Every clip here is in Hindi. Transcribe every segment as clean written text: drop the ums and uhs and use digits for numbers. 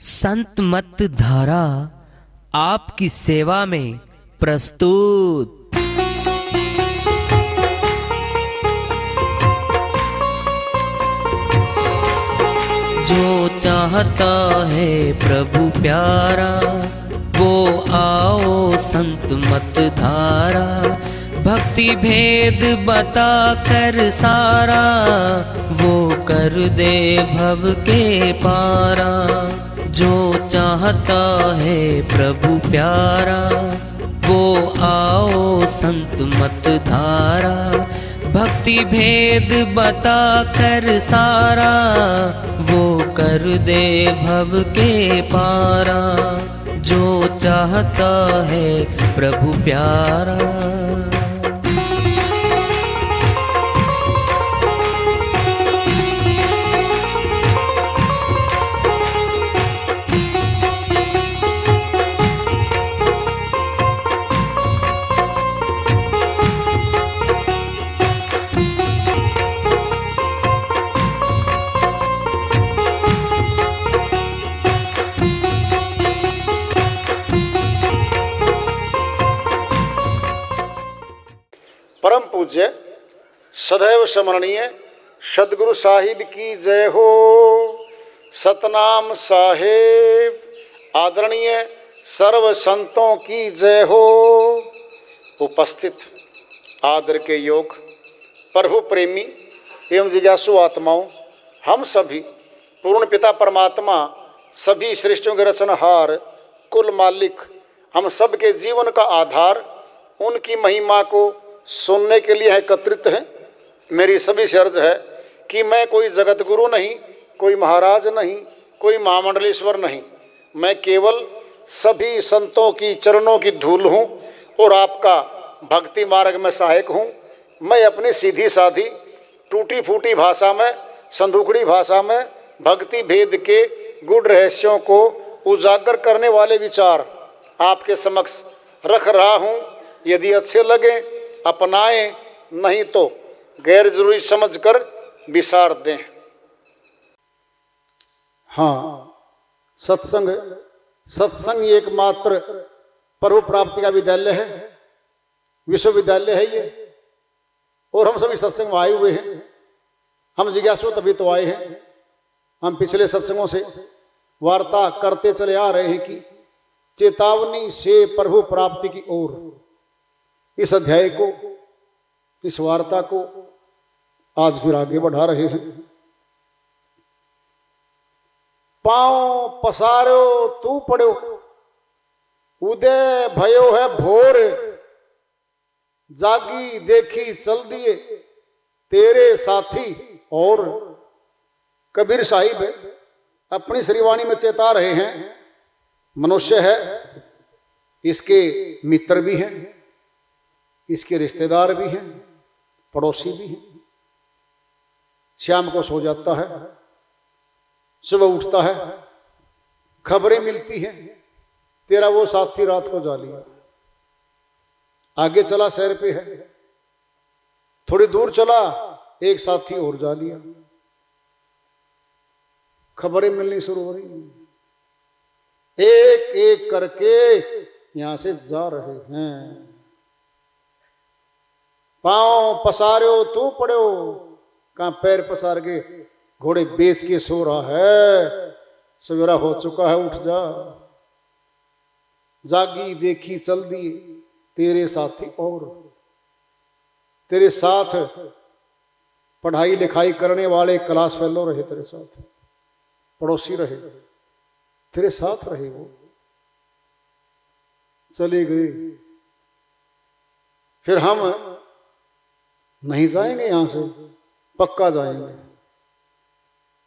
संत मत धारा आपकी सेवा में प्रस्तुत। जो चाहता है प्रभु प्यारा वो आओ संत मत धारा। भक्ति भेद बता कर सारा वो कर दे भव के पारा। जो चाहता है प्रभु प्यारा वो आओ संत मत धारा। भक्ति भेद बता कर सारा वो कर दे भव के पारा। जो चाहता है प्रभु प्यारा। परम पूज्य सदैव स्मरणीय सदगुरु साहिब की जय हो। सतनाम साहेब आदरणीय सर्व संतों की जय हो। उपस्थित आदर के योग प्रभु प्रेमी एवं जिज्ञासु आत्माओं, हम सभी पूर्ण पिता परमात्मा सभी सृष्टियों के रचनहार कुल मालिक हम सब के जीवन का आधार उनकी महिमा को सुनने के लिए एकत्रित हैं। मेरी सभी से अर्ज है कि मैं कोई जगत गुरु नहीं, कोई महाराज नहीं, कोई महामंडलेश्वर नहीं। मैं केवल सभी संतों की चरणों की धूल हूँ और आपका भक्ति मार्ग में सहायक हूँ। मैं अपनी सीधी साधी टूटी फूटी भाषा में, संदूकड़ी भाषा में भक्ति भेद के गुड़ रहस्यों को उजागर करने वाले विचार आपके समक्ष रख रहा हूँ। यदि अच्छे लगे अपनाएं, नहीं तो गैर जरूरी समझकर विसार दें। हाँ, सत्संग एकमात्र प्रभु प्राप्ति का विद्यालय है, विश्वविद्यालय है ये। और हम सभी सत्संग में आए हुए हैं। हम जिज्ञासु तभी तो आए हैं। हम पिछले सत्संगों से वार्ता करते चले आ रहे हैं कि चेतावनी से प्रभु प्राप्ति की ओर। इस अध्याय को, इस वार्ता को आज फिर आगे बढ़ा रहे हैं। पांव पसारो तू पड़ो, उदय भयो है भोर। जागी देखी चल दिए तेरे साथी और। कबीर साहिब अपनी श्रीवाणी में चेता रहे हैं, मनुष्य है, इसके मित्र भी हैं, इसके रिश्तेदार भी हैं, पड़ोसी भी हैं। शाम को सो जाता है, सुबह उठता है, खबरें मिलती हैं, तेरा वो साथी रात को जा लिया, आगे चला सैर पे है, थोड़ी दूर चला एक साथी और जा लिया। खबरें मिलनी शुरू हो रही, एक एक करके यहां से जा रहे हैं। पांव पसारो तू पड़ो, कहां पैर पसार के घोड़े बेच के सो रहा है। सवेरा हो चुका है, उठ जा। जागी देखी चल दिए तेरे साथी और। तेरे साथ पढ़ाई लिखाई करने वाले क्लास फेलो रहे, तेरे साथ पड़ोसी रहे, तेरे साथ रहे, वो चले गए। फिर हम नहीं जाएंगे यहां से, पक्का जाएंगे।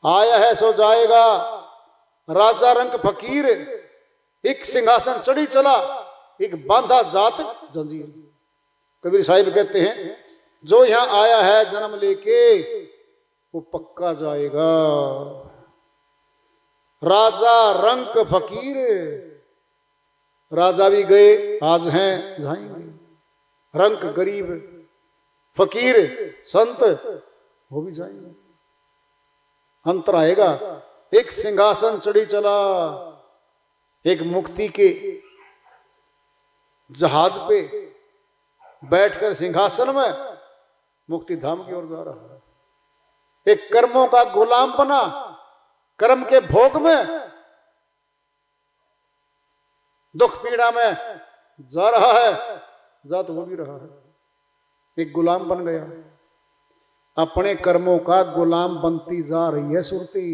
आया है सो जाएगा, राजा रंग फकीर। एक सिंहासन चढ़ी चला, एक बांधा जात जंजीर। कबीर साहिब कहते हैं जो यहां आया है जन्म लेके वो पक्का जाएगा। राजा रंग फकीर, राजा भी गए, आज हैं जाएंगे। रंग गरीब, फकीर संत वो भी जाएंगे। अंतर आएगा। एक सिंहासन चढ़ी चला, एक मुक्ति के जहाज पे बैठकर सिंहासन में मुक्ति धाम की ओर जा रहा है। एक कर्मों का गुलाम बना कर्म के भोग में दुख पीड़ा में जा रहा है, जा तो वो भी रहा है, एक गुलाम बन गया। अपने कर्मों का गुलाम बनती जा रही है सुरती,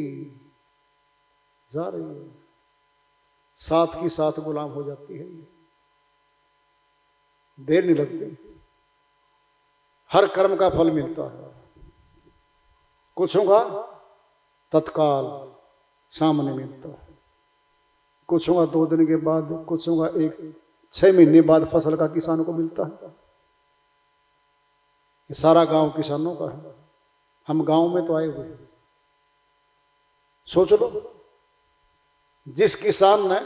जा रही है, साथ की साथ गुलाम हो जाती है। देर नहीं लगती, हर कर्म का फल मिलता है। कुछ होगा तत्काल सामने मिलता है, कुछ होगा 2 दिन के बाद, कुछ होगा 6 महीने बाद फसल का किसानों को मिलता है। ये सारा गांव किसानों का है, हम गांव में तो आए हुए। सोच लो, जिस किसान ने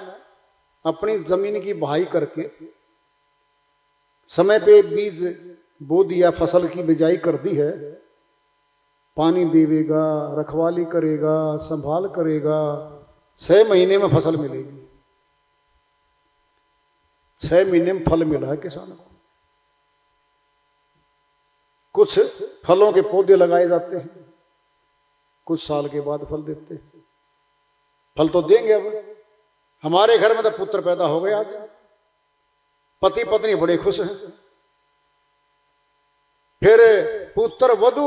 अपनी जमीन की बहाई करके समय पे बीज बो दिया, फसल की बिजाई कर दी है, पानी देवेगा, रखवाली करेगा, संभाल करेगा, 6 महीने में फसल मिलेगी। 6 महीने में फल मिला है किसानों को। कुछ फलों के पौधे लगाए जाते हैं, कुछ साल के बाद फल देते हैं। फल तो देंगे। अब हमारे घर में तो पुत्र पैदा हो गए, आज पति पत्नी बड़े खुश हैं। फिर पुत्र वधू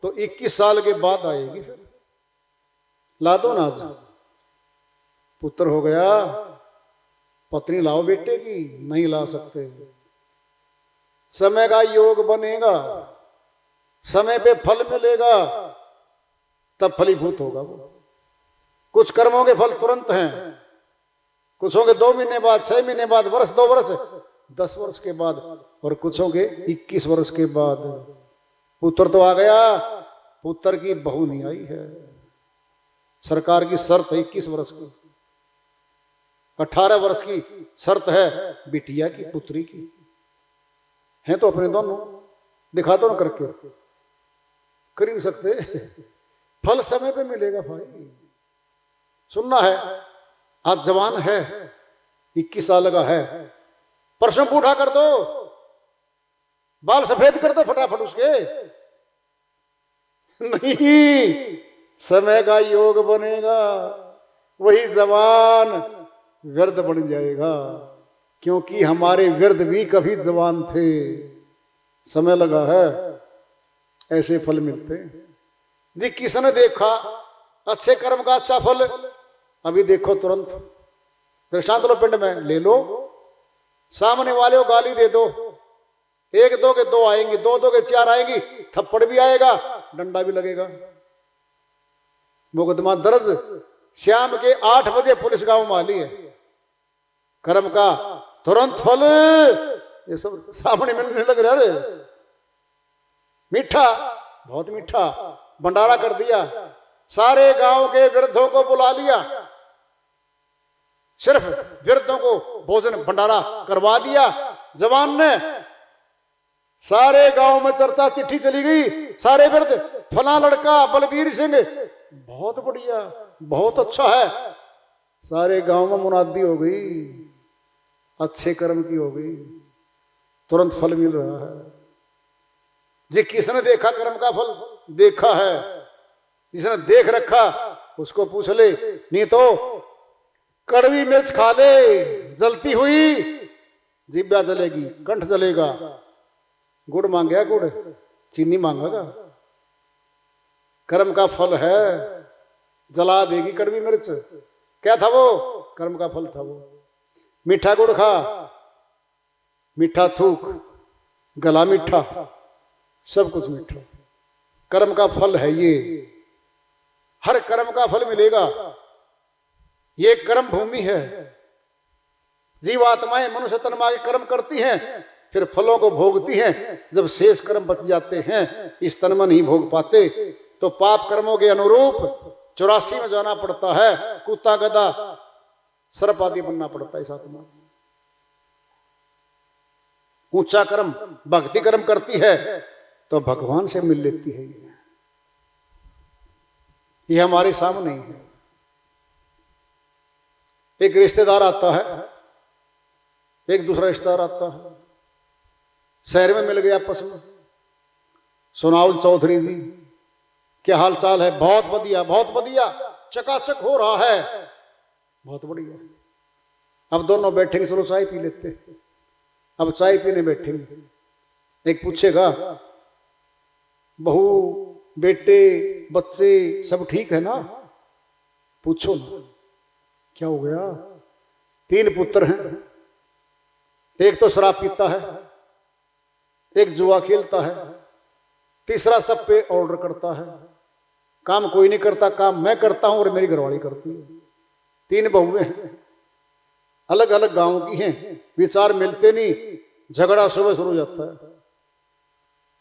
तो 21 साल के बाद आएगी, फिर ला दो ना। आज पुत्र हो गया, पत्नी लाओ बेटे की, नहीं ला सकते। समय का योग बनेगा, समय पे फल मिलेगा, तब फलीभूत होगा वो। कुछ कर्मों के फल तुरंत हैं, कुछ होंगे 2 महीने बाद, 6 महीने बाद, वर्ष 2 वर्ष, 10 वर्ष के बाद, और कुछ होंगे 21 वर्ष के बाद। पुत्र तो आ गया, पुत्र की बहू नहीं आई है। सरकार की शर्त है 21 वर्ष की, 18 वर्ष की शर्त है बिटिया की, पुत्री की। हैं तो अपने दोनों, दिखा दो ना करके, कर ही नहीं सकते। फल समय पे मिलेगा भाई। सुनना है, आज जवान है, 21 साल का है, परसों बूढ़ा कर दो, बाल सफेद कर दो फटाफट उसके। नहीं, समय का योग बनेगा, वही जवान व्यर्थ बन जाएगा। क्योंकि हमारे व्यर्थ भी कभी जवान थे, समय लगा है, ऐसे फल मिलते हैं। जी किसने देखा अच्छे कर्म का अच्छा फल, अभी देखो तुरंत दृष्टांत लो, पिंड में ले लो, सामने वाले को गाली दे दो, 1 2 के 2 आएंगे, 2 2 के 4 आएंगी, थप्पड़ भी आएगा, डंडा भी लगेगा, मुकदमा दर्ज। शाम के 8 बजे पुलिस गांव में आली है। कर्म का तुरंत फल, ये सब सामने मिलने लग रहा है। मीठा, बहुत मीठा, भंडारा कर दिया, सारे गांव के वृद्धों को बुला लिया, सिर्फ वृद्धों को भोजन भंडारा करवा दिया। जवान ने, सारे गांव में चर्चा चिट्ठी चली गई, सारे वृद्ध, फला लड़का बलबीर सिंह, बहुत बढ़िया, बहुत अच्छा है। सारे गांव में मुनादी हो गई, अच्छे कर्म की हो गई, तुरंत फल मिल रहा है। जी किसने देखा कर्म का फल, देखा है, जिसने देख रखा उसको पूछ ले, नहीं तो कड़वी मिर्च खा ले, जलती हुई जिब्या जलेगी, कंठ जलेगा। गुड़ मांगेगा गुड़, चीनी मांगेगा, कर्म का फल है, जला देगी कड़वी मिर्च। क्या था वो, कर्म का फल था वो। मीठा गुड़ खा, मीठा थूक, गला मीठा, सब कुछ मीठा, कर्म का फल है ये। हर कर्म का फल मिलेगा, ये कर्म भूमि है। जीवात्माएं मनुष्य तन्मा के कर्म करती हैं, फिर फलों को भोगती हैं। जब शेष कर्म बच जाते हैं, इस तन में नहीं भोग पाते, तो पाप कर्मों के अनुरूप 84 में जाना पड़ता है, कुत्ता गधा सर्प आदि बनना पड़ता है इस आत्मा। ऊंचा कर्म भक्ति कर्म करती है तो भगवान से मिल लेती है। ये हमारे सामने है। एक रिश्तेदार आता है, एक दूसरा रिश्तेदार आता है, शहर में मिल गया आपस में। सुनाओ चौधरी जी, क्या हाल चाल है? बहुत बढ़िया, बहुत बढ़िया, चकाचक हो रहा है, बहुत बढ़िया। अब दोनों बैठेंगे, चलो चाय पी लेते हैं। अब चाय पीने बैठेंगे, एक पूछेगा, बहू बेटे बच्चे सब ठीक है ना? पूछो ना, क्या हो गया? 3 पुत्र हैं, एक तो शराब पीता है, एक जुआ खेलता है, तीसरा सब पे ऑर्डर करता है, काम कोई नहीं करता, काम मैं करता हूं और मेरी घरवाली करती है। 3 बहुएं हैं, अलग अलग गांव की हैं, विचार मिलते नहीं, झगड़ा सुबह शुरू हो जाता है।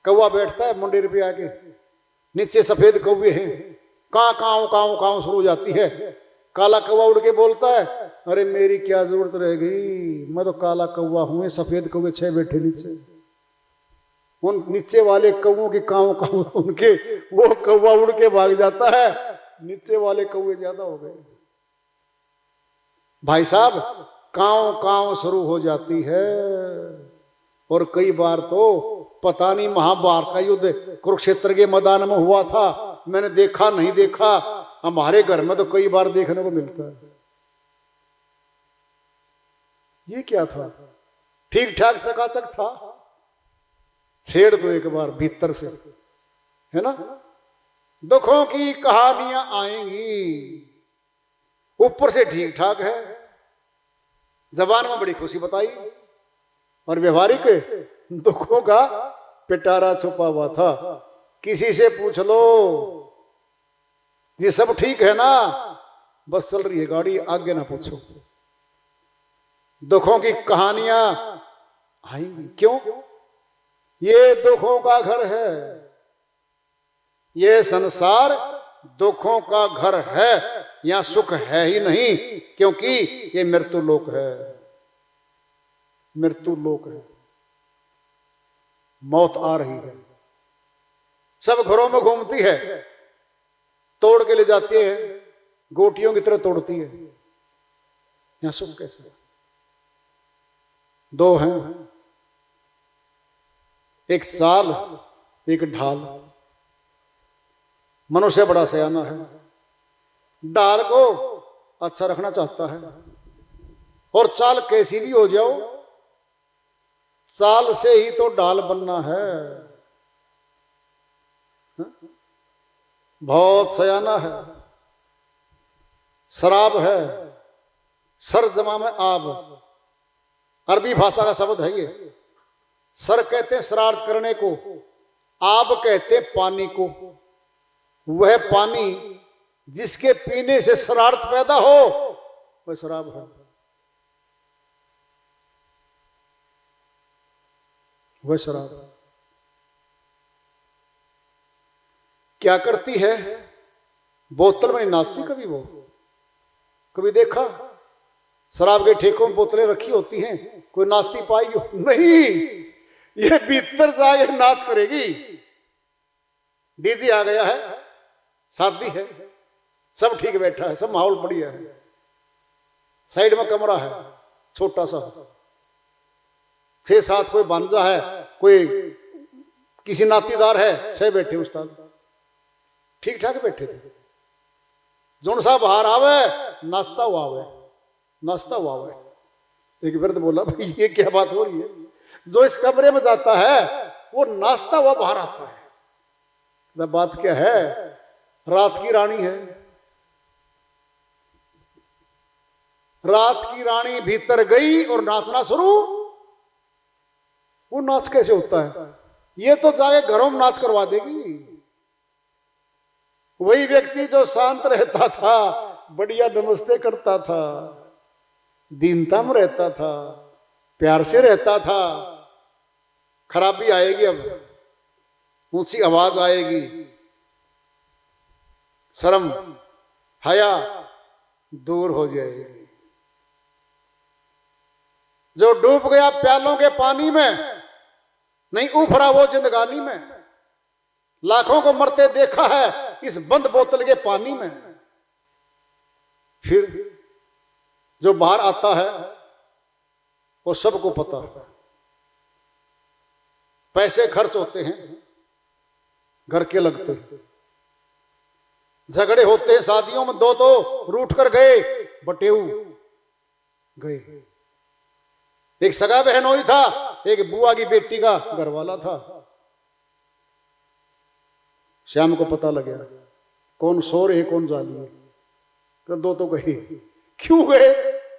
कौवा बैठता है मुंडेर पे आके, नीचे सफेद कौवे हैं, कां कां कां कां शुरू हो जाती है। काला कौवा उड़ के बोलता है, अरे मेरी क्या जरूरत रह गई, मैं तो काला कौवा हूं, सफेद कौवे 6 बैठे नीचे। उन नीचे वाले कौवों की कांव कांव उनके, वो कौवा उड़ के भाग जाता है, नीचे वाले कौवे ज्यादा हो गए। भाई साहब, कांव कांव शुरू हो जाती है। और कई बार तो पता नहीं महाभारत का युद्ध कुरुक्षेत्र के मैदान में हुआ था, मैंने देखा नहीं देखा, हमारे घर में तो कई बार देखने को मिलता है। ये क्या था? ठीक ठाक चकाचक था, छेड़ दो एक बार भीतर से, है ना? दुखों की कहानियां आएंगी, ऊपर से ठीक ठाक है, जबान में बड़ी खुशी बताई, और व्यवहारिक दुखों का पिटारा छुपा हुआ था। किसी से पूछ लो, ये सब ठीक है ना? बस चल रही है गाड़ी, आगे ना पूछो। दुखों की कहानियां आएंगी, क्यों? ये दुखों का घर है, ये संसार दुखों का घर है, यहां सुख है ही नहीं, क्योंकि ये मृत्यु लोक है, मृत्यु लोक है। मौत आ रही है, सब घरों में घूमती है, तोड़ के ले जाती है, गोटियों की तरह तोड़ती है। यहां सुख कैसे? 2 हैं, एक चाल एक ढाल। मनुष्य बड़ा सयाना है, ढाल को अच्छा रखना चाहता है, और चाल कैसी भी हो जाओ, चाल से ही तो ढाल बनना है। बहुत सयाना है, शराब है, सर जमा में आब, अरबी भाषा का शब्द है ये। सर कहते हैं शरारत करने को, आब कहते पानी को। वह पानी जिसके पीने से शरारत पैदा हो, वह शराब है, वह शराब। क्या करती है? बोतल में नाचती कभी? वो कभी देखा? शराब के ठेकों में बोतलें रखी होती हैं, कोई नाचती पाई हो? नहीं, ये भीतर जाके नाच करेगी। डीजे आ गया है, शादी है, सब ठीक बैठा है, सब माहौल बढ़िया है, साइड में कमरा है छोटा सा, 6-7 कोई भांजा है, कोई किसी नातीदार है, 6 बैठे उस्ताद, ठीक ठाक बैठे थे। जोन सा बाहर आवे, नाचता हुआ आवे, नाचता हुआ आवे। एक वृद्ध बोला, भाई ये क्या बात हो रही है? जो इस कमरे में जाता है वो नाचता हुआ बाहर आता है। बात क्या है? रात की रानी है, रात की रानी भीतर गई और नाचना शुरू। वो नाच कैसे होता है? ये तो जाके घरों में नाच करवा देगी। वही व्यक्ति जो शांत रहता था, बढ़िया नमस्ते करता था, दीनता में रहता था, प्यार से रहता था, खराबी आएगी, अब ऊंची आवाज आएगी, शर्म हया दूर हो जाएगी। जो डूब गया प्यालों के पानी में, नहीं उभरा वो जिंदगानी में। लाखों को मरते देखा है इस बंद बोतल के पानी में। फिर जो बाहर आता है वो सबको पता है। पैसे खर्च होते हैं, घर के लगते हैं, झगड़े होते हैं शादियों में, दो तो रूठ कर गए, बटेऊ गए। एक सगा बहनोई था, एक बुआ की बेटी का घरवाला था। श्याम को पता लग गया कौन सो रहे कौन जाली है, तो दो तो गए। क्यों गए?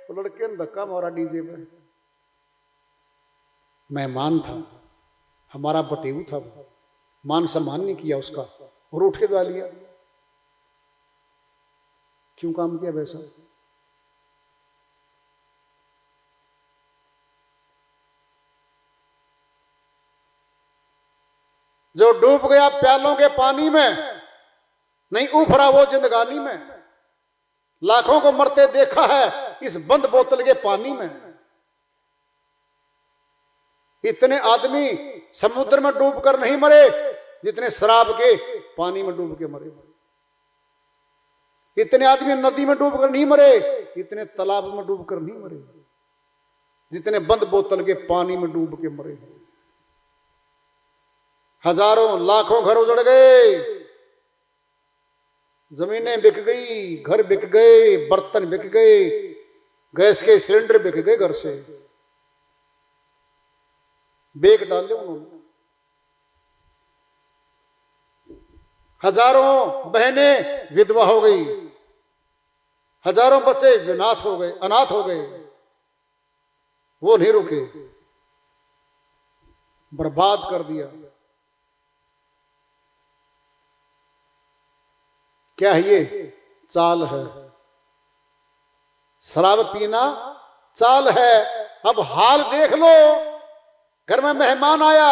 तो लड़के ने धक्का मारा डीजे पे। मेहमान था, हमारा बटेऊ था, मान सम्मान नहीं किया उसका और उठ के जा लिया। क्यों काम किया वैसा? जो डूब गया प्यालों के पानी में, नहीं उभरा वो जिंदगानी में। लाखों को मरते देखा है इस बंद बोतल के पानी में। इतने आदमी समुद्र में डूब कर नहीं मरे जितने शराब के पानी में डूब के मरे। इतने आदमी नदी में डूब कर नहीं मरे, इतने तालाब में डूब कर नहीं मरे जितने बंद बोतल के पानी में डूब के मरे। हजारों लाखों घर उजड़ गए, जमीनें बिक गई, घर बिक गए, बर्तन बिक गए, गैस के सिलेंडर बिक गए, घर से बेच डाले उन्होंने। हजारों बहनें विधवा हो गई, हजारों बच्चे विनाथ हो गए, अनाथ हो गए। वो नहीं रुके, बर्बाद कर दिया। क्या है ये? चाल है। शराब पीना चाल है। अब हाल देख लो, घर में मेहमान आया,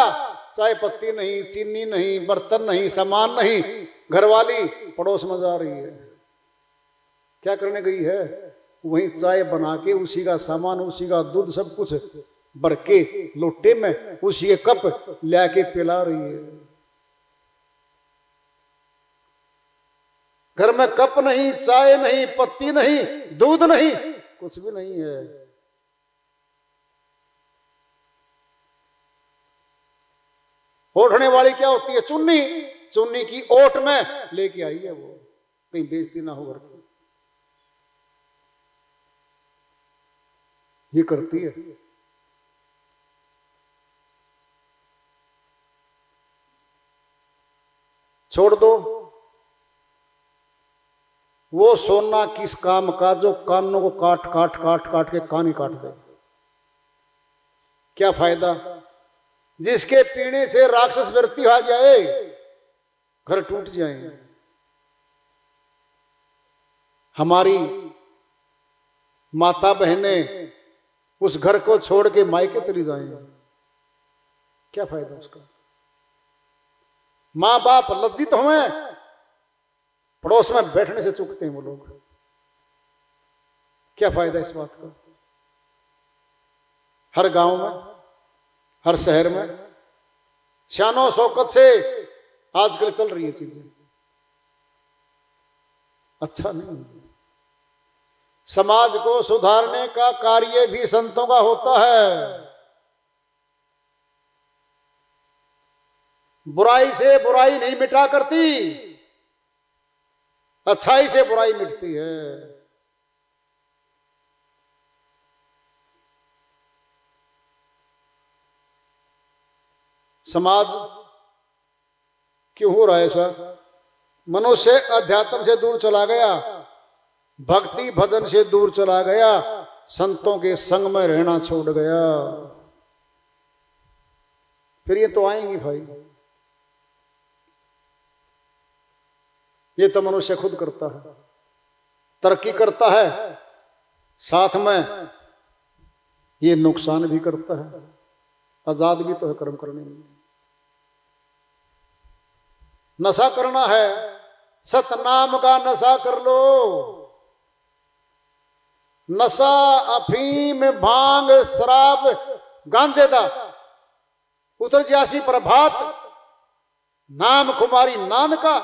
चाय पत्ती नहीं, चीनी नहीं, बर्तन नहीं, सामान नहीं, घरवाली पड़ोस में जा रही है। क्या करने गई है? वहीं चाय बना के उसी का सामान, उसी का दूध, सब कुछ भर के लोटे में उसी के कप ला के पिला रही है। घर में कप नहीं, चाय नहीं, पत्ती नहीं, दूध नहीं, कुछ भी नहीं है। ओढ़ने वाली क्या होती है? चुन्नी। चुन्नी की ओट में लेके आई है वो, कहीं बेइज्जती ना हो घर की। ये करती है। छोड़ दो वो सोना किस काम का जो कानों को काट काट काट काट के कान ही काट दे। क्या फायदा? जिसके पीने से राक्षस वृत्ति आ जाए, घर टूट जाए। हमारी माता बहनें उस घर को छोड़ के मायके चली जाएं, क्या फायदा उसका? मां बाप लज्जित हुए, पड़ोस में बैठने से चूकते हैं वो लोग। क्या फायदा इस बात का? हर गांव में, हर शहर में शानो शौकत से आजकल चल रही है चीजें। अच्छा नहीं। समाज को सुधारने का कार्य भी संतों का होता है। बुराई से बुराई नहीं मिटा करती, अच्छाई से बुराई मिटती है। समाज क्यों हो रहा है ऐसा? मनुष्य अध्यात्म से दूर चला गया, भक्ति भजन से दूर चला गया, संतों के संग में रहना छोड़ गया। फिर ये तो आएंगी भाई। ये तो मनुष्य खुद करता है, तरक्की करता है, साथ में ये नुकसान भी करता है। आजाद भी तो है कर्म करने में। नशा करना है, सतनाम का नशा कर लो। नशा अफीम भांग शराब गांजेदा उतर जासी प्रभात, नाम कुमारी नानका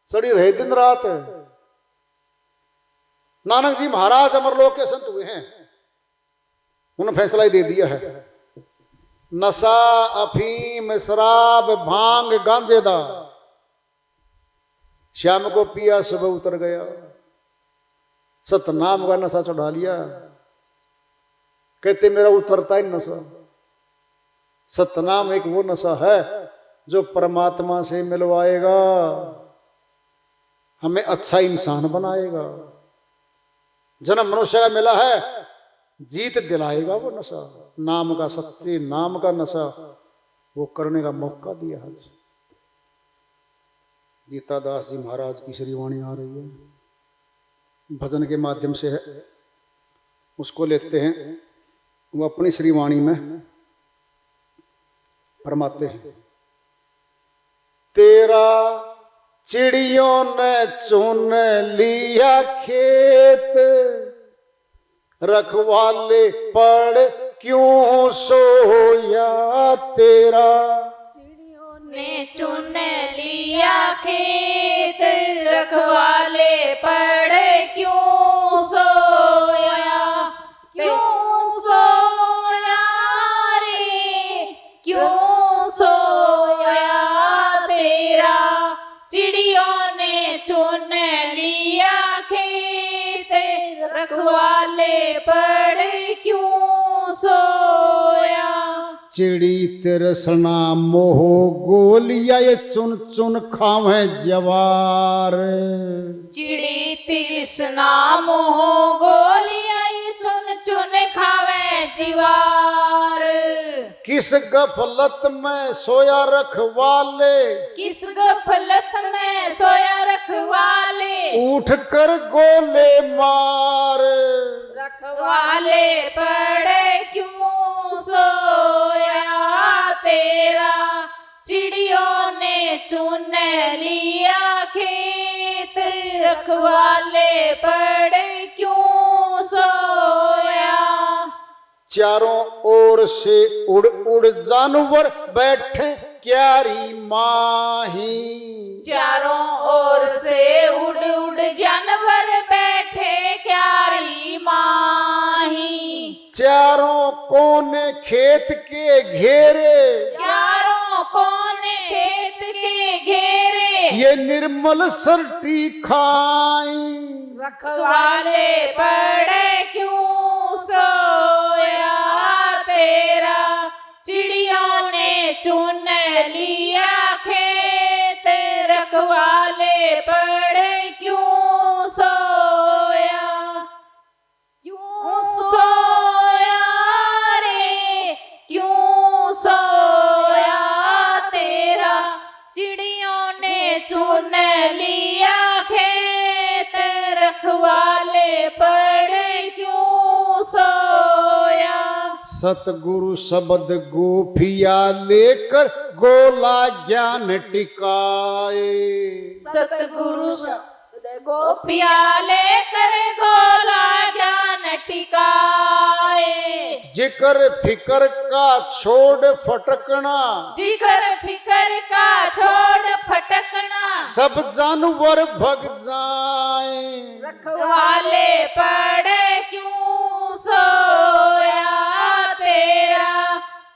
चढ़ी रहे दिन रात। नानक जी महाराज अमरलोक के संत हुए हैं, उन्होंने फैसला ही दे दिया है, नशा अफीम शराब भांग गांजेदा शाम को पिया सुबह उतर गया, सतनाम का नशा चढ़ा लिया। कहते मेरा उतरता ही नशा। सतनाम एक वो नशा है जो परमात्मा से मिलवाएगा, हमें अच्छा इंसान बनाएगा। जन्म मनुष्य का मिला है, जीत दिलाएगा वो नशा। नाम का सत्य नाम का नशा वो करने का मौका दिया है। गीता दास जी महाराज की श्रीवाणी आ रही है, भजन के माध्यम से है, उसको लेते हैं। वो अपनी श्रीवाणी में फरमाते हैं, तेरा चिड़ियों ने चुन लिया खेत, रखवाले पड़ क्यों सोया तेरा। चिड़ियों ने चुन लिया खेत, रखवाले पड़ क्यों सोया, क्यों सोया रे, क्यों सोया तेरा। चिड़ियों ने चुन लिया खेत, रखवाले पड़ क्यों सोया। चिड़ी तिरसना मोह गोलिया ये चुन चुन खावे जवार। चिड़ी तिरसना मोह गोलिया ये चुन चुन खावे जीवार। किस गफलत में सोया रखवाले, किस गफलत में सोया रखवाले, उठ कर गोले मार। रखवाले पड़े क्यों सोया तेरा। चिड़ियों ने चुन लिया खेत, रखवाले पड़े क्यों सोया। चारों ओर से उड़ उड़ जानवर बैठे क्यारी माही। चारों ओर से उड़ उड़ जानवर बैठे क्यारी माही। चारों कोने खेत के घेरे, चारों कोने खेत के घेरे, ये निर्मल सरटी खाई। रखवाले पड़े क्यों सोया तेरा। चिड़ियों ने चुन लिया खेत, रखवाले पड़े क्यों सोया, क्यों सोया रे, क्यों सोया तेरा। चिड़ियों ने चुन लिया खेत, रखवाले पड़े क्यों सोया। सतगुरु शब्द गोफिया लेकर गोला ज्ञान टिकाए। सतगुरु गोपिया लेकर गोला ज्ञान टिकाए। जिकर फिकर का छोड़ फटकना, जिकर फिकर का छोड़ फटकना, सब जानवर भग जाए। रखवाले पड़े क्यों सोया तेरा।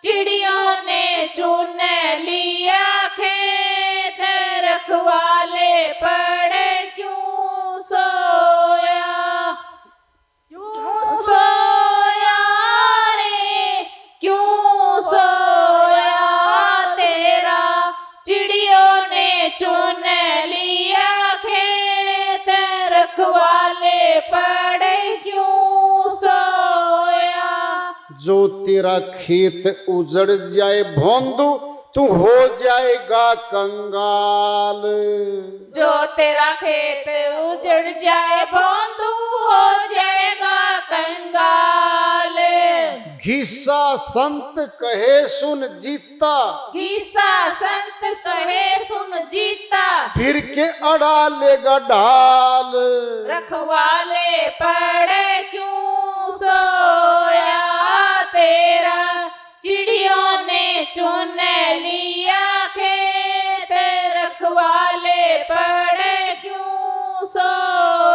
चिड़ियों ने चुन लिया खेत, रखवाले पड़े क्यों सोया, क्यों सोया रे, क्यों सोया तेरा। चिड़ियों ने चुन लिया खेत, रखवाले पड़े क्यों सोया। जो तेरा खेत उजड़ जाए भोंदू, तू हो जाएगा कंगाल। जो तेरा खेत उजड़ जाए भोंदू हो जाएगा कंगाल। घिस्सा संत कहे सुन जीता, घिस्सा संत कहे सुन जीता, फिर के अड़ा लेगा ढाल। रखवाले पड़े क्यों सोया तेरा। चिड़ियों ने चुन लिया खेत, रखवाले पड़े क्यों सोया।